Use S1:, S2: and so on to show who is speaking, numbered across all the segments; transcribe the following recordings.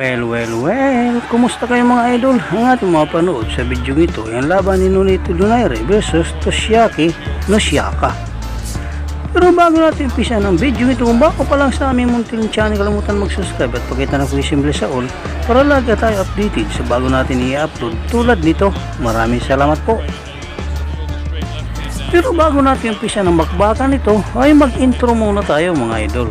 S1: Well, kumusta kayo mga idol? Ang ating mapanood sa video ito ay ang laban ni Nonito Donaire versus Toshiaki Nishioka. Pero bago natin umpisa ng video ito, kung bako pa lang sa aming munting channel, kalimutan mag-subscribe at pakita na simple sa all para lagi tayo updated sa bago natin i-upload tulad nito. Maraming salamat po. Pero bago natin umpisa ng bakbakan ito, ay mag-intro muna tayo mga idol.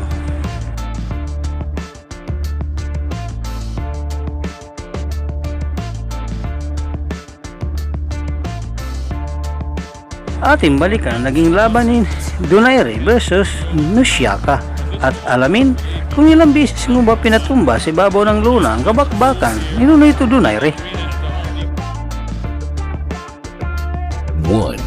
S1: Ating balikan naging laban ni Donaire versus Nishioka at alamin kung ilang beses mo ba pinatumba si babaw ng luna ang kabakbakan ni Nonito Donaire.
S2: 1.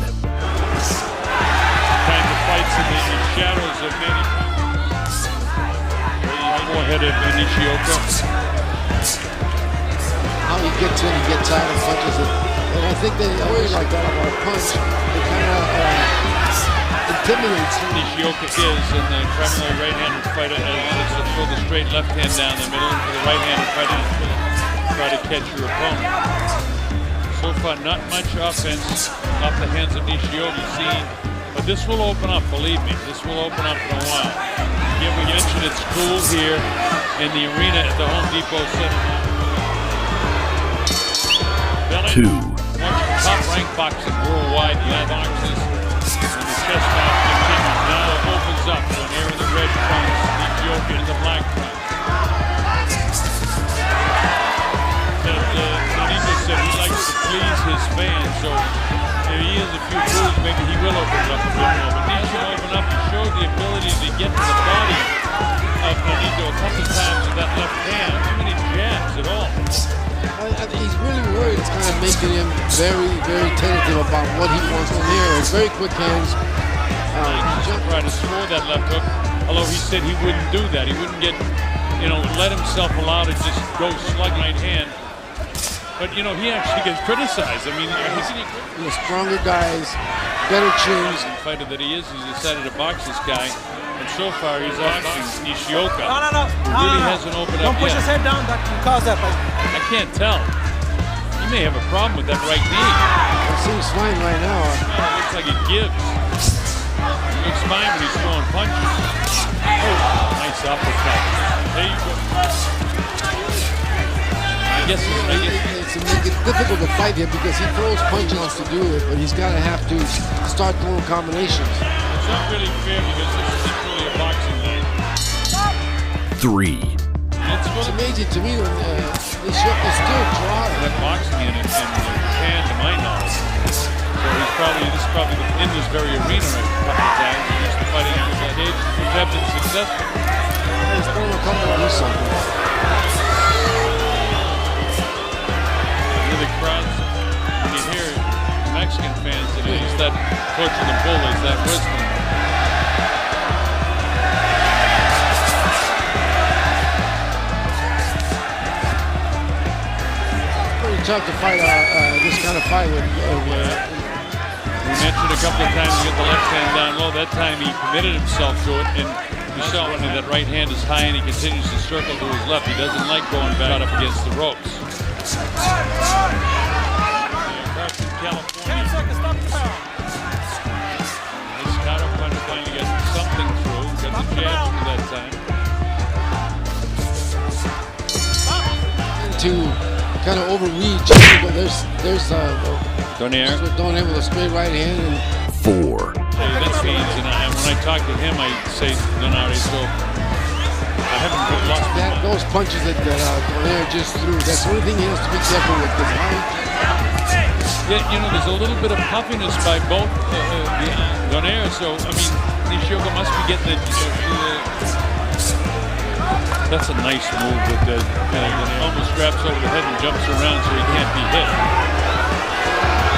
S3: Nishioka. How he gets in, he gets out and punches it. And I think they always like that about a punch. It kind of intimidates him.
S4: Nishioka is in the primarily right-handed fighter as to throw the straight left hand down the middle into the right-handed fighter and try to catch your opponent. So far, not much offense off the hands of Nishioka. But this will open up, believe me. This will open up in a while. Again, we mentioned it's cool here in the arena at the Home Depot Center.
S2: 2.
S4: Top-ranked boxing worldwide, the boxes and the chest match continues. Now it opens up. Donaire in the red trunks, Nishioka in the black trunks. Nonito said he likes to please his fans, so if he has a few moves, maybe he will open it up a bit more. But he should open up and show the ability to get to the body of Nonito a couple of times with that left hand. How many jabs at all?
S3: I think he's really worried. It's kind of making him very, very tentative about what he wants from here. It's very quick hands.
S4: Try to score that left hook, although he said he wouldn't do that. He wouldn't get, let himself allow to just go slug right hand. But, he actually gets criticized. I mean,
S3: the stronger guys, better chins.
S4: The fighter that he is, he's decided to box this guy. And so far, he's boxing Nishioka.
S5: No.
S4: Who really hasn't opened up yet.
S5: Don't push his head down. That can cause that.
S4: I can't tell. He may have a problem with that right knee.
S3: It seems fine right now.
S4: It looks like it gives. It looks fine when he's throwing punches. Oh, nice uppercut. There you go. I guess
S3: it's difficult to fight him because he throws punches to do it, but he's got to have to start throwing combinations.
S4: It's not really fair because this is truly a boxing game.
S2: 3.
S4: It's
S3: amazing to me when Nishioka is still drawing.
S4: That boxing in Japan, to my knowledge. So this is probably in this very arena a couple of times. He's used to fighting on that age, which have been successful.
S3: He's going to come to do something.
S4: The crowds, when you hear Mexican fans, that he's that coach of the bull, is that wisdom.
S3: Pretty tough to fight this kind of fight with.
S4: We mentioned a couple of times to get the left hand down low. That time he committed himself to it, and you saw when that right hand is high and he continues to circle to his left. He doesn't like going back up against the ropes.
S5: California. 10 seconds, stop the power.
S4: This counter punch trying to get something through. Got the jab through that time.
S3: To kind of overreach, but there's
S4: Donaire
S3: with a straight right hand. And
S2: 4.
S4: That means, and when I talk to him, I say Donaire, so I haven't lost
S3: those punches that Donaire just threw. That's the only thing he has to be careful with.
S4: Yeah, there's a little bit of puffiness by both Donaire, so, I mean, Nishioka must be getting it. That's a nice move with the almost grabs over the head and jumps around so he can't be hit.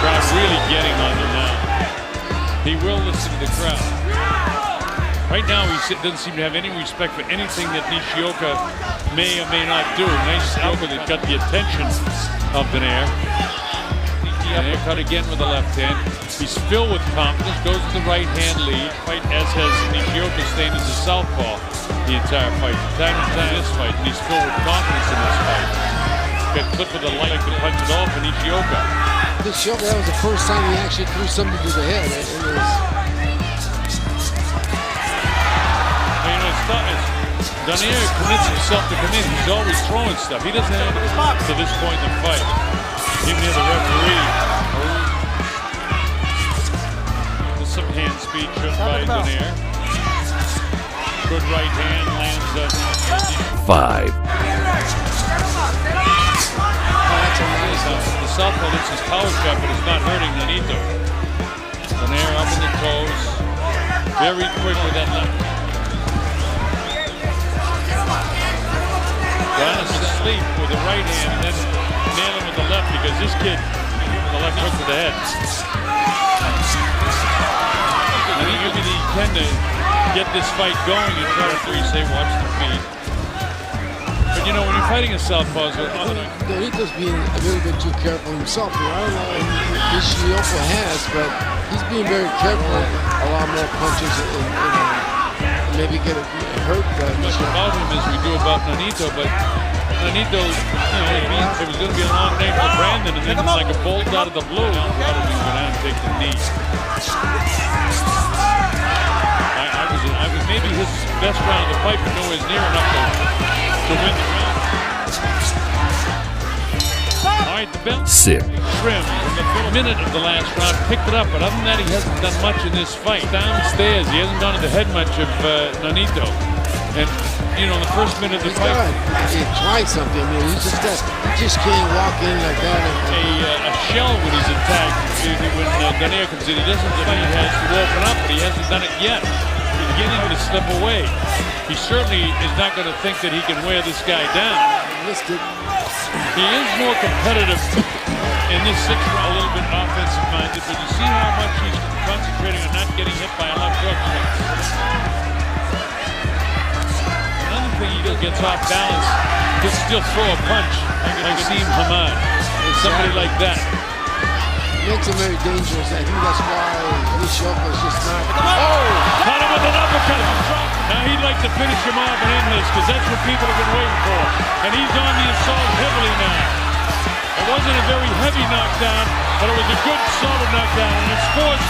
S4: Crowd really getting on him now. He will listen to the crowd. Right now, he doesn't seem to have any respect for anything that Nishioka may or may not do. Nice elbow that got the attention of Donaire. Donaire cut again with the left hand. He's filled with confidence, goes to the right hand lead. Fight as has Nishioka staying as a southpaw the entire fight. Time and time in this fight, and he's filled with confidence in this fight. clip of the light to punch it off in Nishioka.
S3: Nishioka, that was the first time he actually threw something to the head.
S4: Donaire commits himself to come in. He's always throwing stuff. He doesn't have it to this point in the fight. Even near the referee. There's some hand speed shown by Donaire. Good right hand lands up.
S2: 5.
S4: The southpaw hits his power shot, but it's not hurting Nonito. Donaire up in the toes. Very quick with that left. Giannis asleep with the right hand and then nail him with the left because this kid with the left hook to the head. And even he tend to get this fight going and try to say watch the feet. But you know when you're fighting a southpaw,
S3: Nonito's being a little bit too careful himself. I don't know if Nishioka has, but he's being very careful. A lot more punches and maybe get hurt.
S4: Much about him as we do about Nonito, but Nonito, you know, it was going to be a long day for Brandon, and then like a bolt out of the blue, how did he go down and take the knee? I was maybe his best round of the fight, but nowhere near enough to win the round. All right, the belt.
S2: 6.
S4: Trim in the minute of the last round, picked it up, but other than that, he hasn't done much in this fight. Downstairs, he hasn't gone to the head much of Nonito. And, you know, in the first minute of the fight,
S3: he tried something. I mean, he just can't walk in like that.
S4: A shell when he's attacked. When Donaire comes in, he doesn't think he has to open up, but he hasn't done it yet. He's beginning to slip away. He certainly is not going to think that he can wear this guy down. He is more competitive in this 6th round, a little bit offensive-minded, but you see how much he's concentrating on not getting hit by a left hook. Another thing, he gets off balance, he can still throw a punch like Asim Hamad, somebody like that.
S3: Makes him very dangerous. I think that's why Nishioka is just not.
S4: Oh! Caught him with an uppercut. Now he'd like to finish him off and end this because that's what people have been waiting for. And he's on the assault heavily now. It wasn't a very heavy knockdown, but it was a good, solid knockdown. And it's forced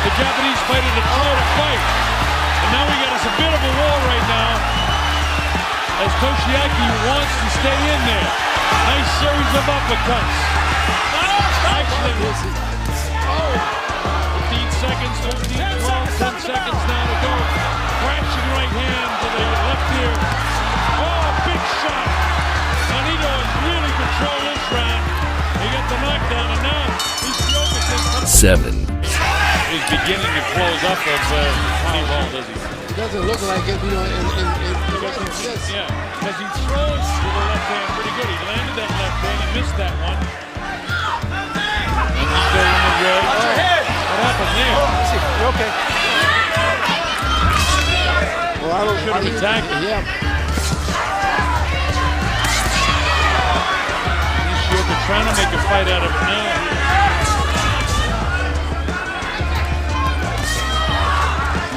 S4: the Japanese fighter to throw to fight. And now we got us a bit of a war right now as Toshiaki wants to stay in there. Nice series of uppercuts. Actually, 15 seconds, 13, 12, 10 seconds now to go. Crashing right hand to the left ear. Oh, big shot. Nonito has really controlled this round. He got the knockdown, and now he's
S2: 7.
S4: He's beginning to close up of Honey Ball, does he?
S3: It doesn't look like it, you know,
S4: Yeah, because he throws to the left hand pretty good. He landed that left hand, he missed that one. What happened there?
S5: You okay?
S3: Well, I don't
S4: should have attacked him.
S3: Yeah.
S4: Nishioka trying to make a fight out of it now.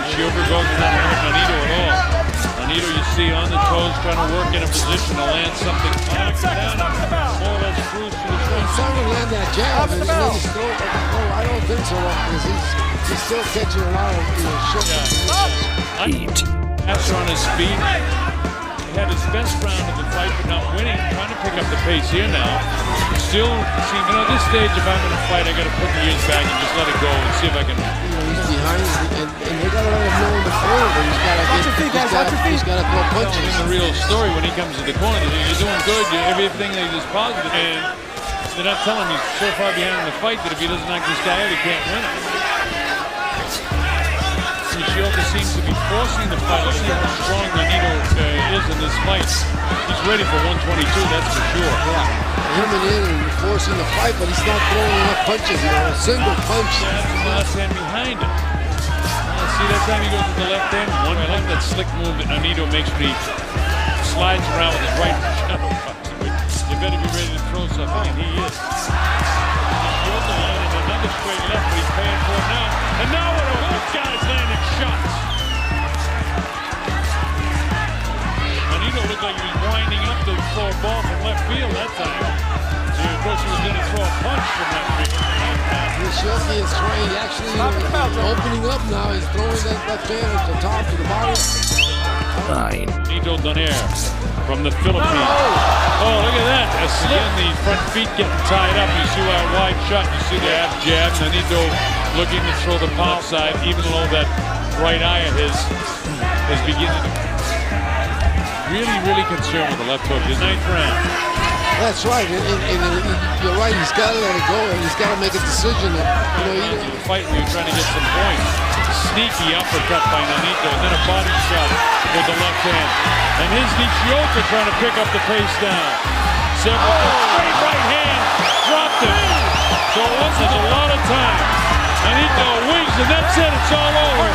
S4: Nishioka goes not hurt Nonito at all. Nonito, you see, on the toes, trying to work in a position to land something. More or less cruise to the front.
S3: He's trying to land that jab, and then he's still, I don't think so, because he's still catching a lot of short.
S2: 8.
S4: After on his feet, he had his best round of the fight, but not winning. Trying to pick up the pace here now. Still, see, you know, at this stage, if I'm going to fight, I got to put the ears back and just let it go and see if I can.
S3: You know, he's behind, and they got to let him know in the corner, but he's got to throw punches.
S4: In the real story, when he comes to the corner, you're doing good, everything is positive, and they're not telling him he's so far behind in the fight that if he doesn't knock this guy out, he can't win it. Nishioka seems to be forcing the fight. Let's see how strong Nonito is in this fight. He's ready for 122, that's for sure.
S3: Yeah, him and forcing the fight, but he's not throwing enough punches, you know, a single punch.
S4: That's the left hand behind him. See, that time he goes with the left hand. I like that slick move that Nonito makes when he slides around with his right shadow box. You better be ready to throw something, and he is. Nishioka landing another straight left, but he's paying for it now. And now what are those guys landing shots? Nonito looked like he was winding up to throw a ball from left field that time. course, he was going to throw a punch from that field.
S3: Nishioka is trying, actually opening up now. He's throwing that left hand at the top to the bottom.
S2: 9.
S4: Nonito Donaire from the Philippines. Oh, look at that. As again, the front feet getting tied up. You see that wide shot. You see the half jab. Nonito looking to throw the power side, even though that right eye of his is beginning to really concerned with the left hook. His 9th round.
S3: That's right. And you're right. He's got to let it go, and he's got to make a decision.
S4: In the fight where you're trying to get some points. Sneaky uppercut by Nonito, and then a body shot with the left hand. And his Nishioka trying to pick up the pace down. Several straight right hand dropped him. So this is a lot of time. Nonito wings, and that's it. It's all over.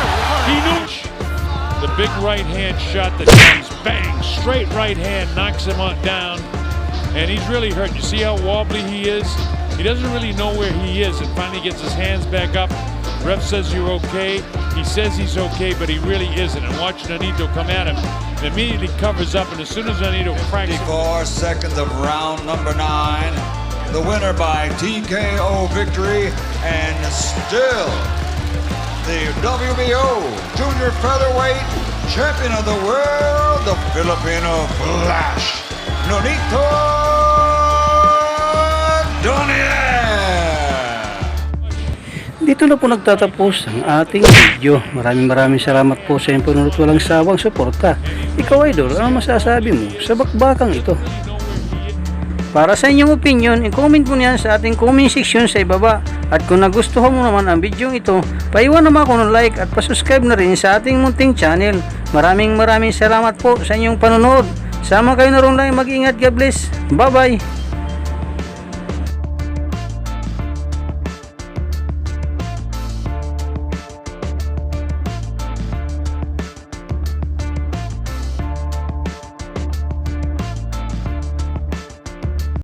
S4: He knew the big right hand shot that comes bang, straight right hand knocks him down, and he's really hurt. You see how wobbly he is? He doesn't really know where he is, and finally gets his hands back up. Ref says you're okay. He says he's okay, but he really isn't. And watch Nonito come at him, and immediately covers up. And as soon as Nonito cracks
S6: 54 seconds of round number 9. The winner by TKO victory, and still the WBO Junior Featherweight Champion of the World, the Filipino Flash, Nonito Donaire.
S1: Dito na po nagtatapos ang ating video. Maraming salamat po sa inyong panunod, walang sawang suporta. Ikaw, idol, ano masasabi mo sa bakbakang ito? Para sa inyong opinion, i-comment mo niyan sa ating comment section sa ibaba. At kung nagustuhan mo naman ang video ito, paiwan naman ako ng like at pasubscribe na rin sa ating munting channel. Maraming salamat po sa inyong panunod. Sama kayo na rin lang, mag-ingat, God bless. Bye bye.